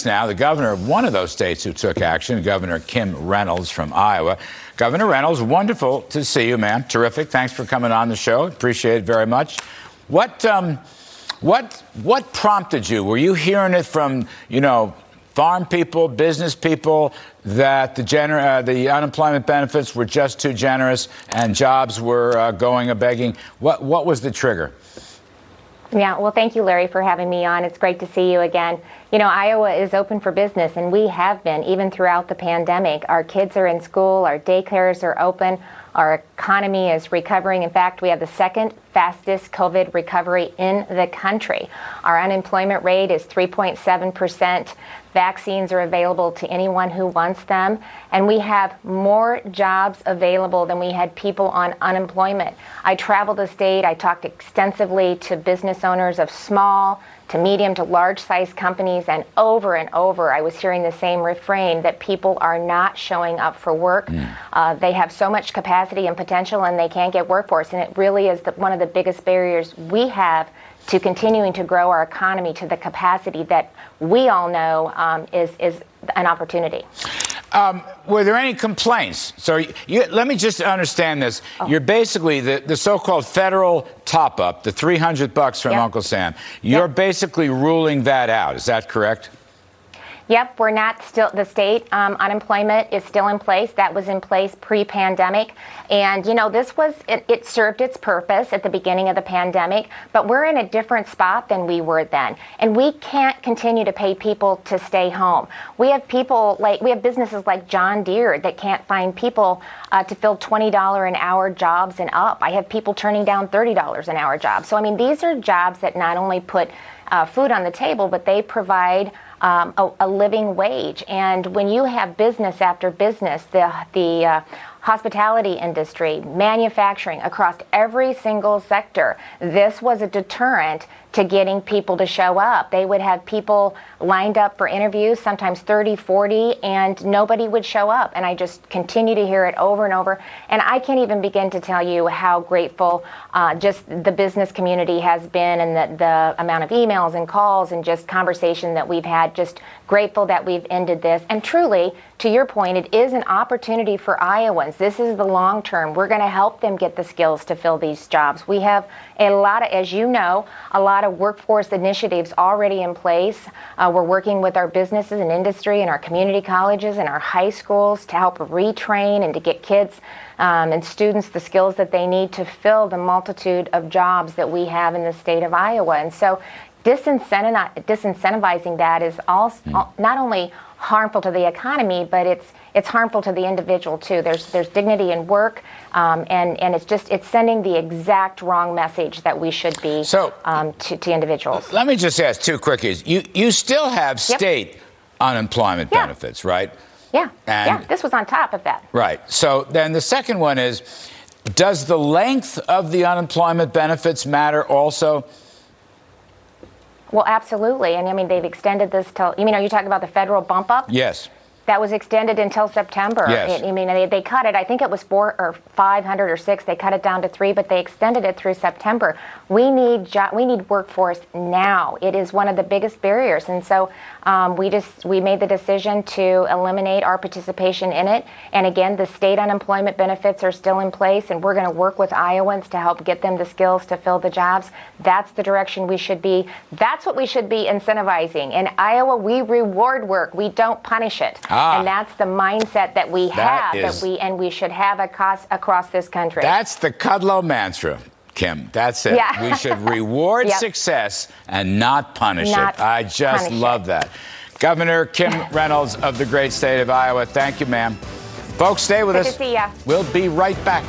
Now, the governor of one of those states who took action, Governor Kim Reynolds from Iowa. Governor Reynolds, wonderful to see you, man. Terrific. Thanks for coming on the show. Appreciate it very much. What prompted you? Were you hearing it from, farm people, business people, that the unemployment benefits were just too generous and jobs were going a-begging? What was the trigger? Yeah, well, thank you, Larry, for having me on. It's great to see you again. Iowa is open for business, and we have been, even throughout the pandemic. Our kids are in school, our daycares are open, our economy is recovering. In fact, we have the second fastest COVID recovery in the country. Our unemployment rate is 3.7%. Vaccines are available to anyone who wants them, and we have more jobs available than we had people on unemployment. I traveled the state. I talked extensively to business owners of small to medium to large size companies, and over I was hearing the same refrain, that people are not showing up for work. They have so much capacity and potential, and they can't get workforce, and it really is one of the biggest barriers we have to continuing to grow our economy to the capacity that we all know is an opportunity. Were there any complaints? So let me just understand this. You're basically the so-called federal top-up, the $300 from Uncle Sam. You're basically ruling that out. Is that correct? Yep, we're not still, the state unemployment is still in place. That was in place pre-pandemic. And, this was, it served its purpose at the beginning of the pandemic, but we're in a different spot than we were then. And we can't continue to pay people to stay home. We have businesses like John Deere that can't find people to fill $20 an hour jobs and up. I have people turning down $30 an hour jobs. So, these are jobs that not only put food on the table, but they provide a living wage. And when you have business after business, the hospitality industry, manufacturing, across every single sector, this was a deterrent to getting people to show up. They would have people lined up for interviews, sometimes 30, 40, and nobody would show up. And I just continue to hear it over and over. And I can't even begin to tell you how grateful just the business community has been, and the amount of emails and calls and just conversation that we've had. Just grateful that we've ended this. And truly, to your point, it is an opportunity for Iowans. This is the long term. We're going to help them get the skills to fill these jobs. We have a lot of, as you know, a lot of workforce initiatives already in place. We're working with our businesses and industry and our community colleges and our high schools to help retrain and to get kids and students the skills that they need to fill the multitude of jobs that we have in the state of Iowa. And so disincentivizing that is also not only harmful to the economy, but it's harmful to the individual too. There's dignity in work, and it's sending the exact wrong message that we should be to individuals. Let me just ask two quickies. You still have state unemployment benefits, right? Yeah, this was on top of that. Right. So then the second one is, does the length of the unemployment benefits matter also? Well, absolutely. And they've extended this till, are you talking about the federal bump up? Yes. That was extended until September. Yes. They cut it. I think it was 400 or 500 or 6. They cut it down to 3, but they extended it through September. We need workforce now. It is one of the biggest barriers, and so we made the decision to eliminate our participation in it. And again, the state unemployment benefits are still in place, and we're going to work with Iowans to help get them the skills to fill the jobs. That's the direction we should be. That's what we should be incentivizing. In Iowa, we reward work. We don't punish it. And that's the mindset that we have, we should have across this country. That's the Kudlow mantra, Kim. That's it. Yeah. We should reward success and not punish it. I just love that. Governor Kim Reynolds of the great state of Iowa, thank you, ma'am. Folks, stay with us. Good to see ya. We'll be right back.